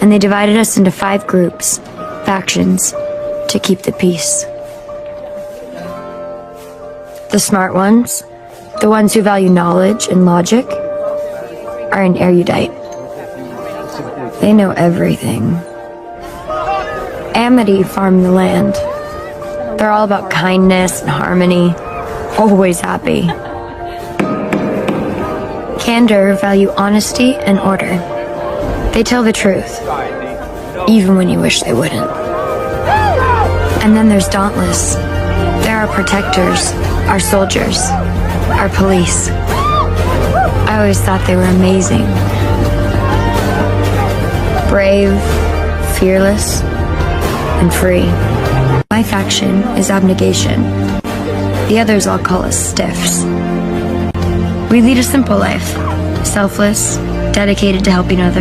and they divided us into 5 groups, factions, to keep the peace. The smart ones, the ones who value knowledge and logic, are an erudite. They know everything. Amity farm the land. They're all about kindness and harmony, always happy. Candor value honesty and order. They tell the truth, even when you wish they wouldn't. And then there's Dauntless. They're our protectors, our soldiers, our police. I always thought they were amazing. Brave, fearless, and free. My faction is Abnegation. The others all call us Stiffs. We lead a simple life, selfless, dedicated to helping others.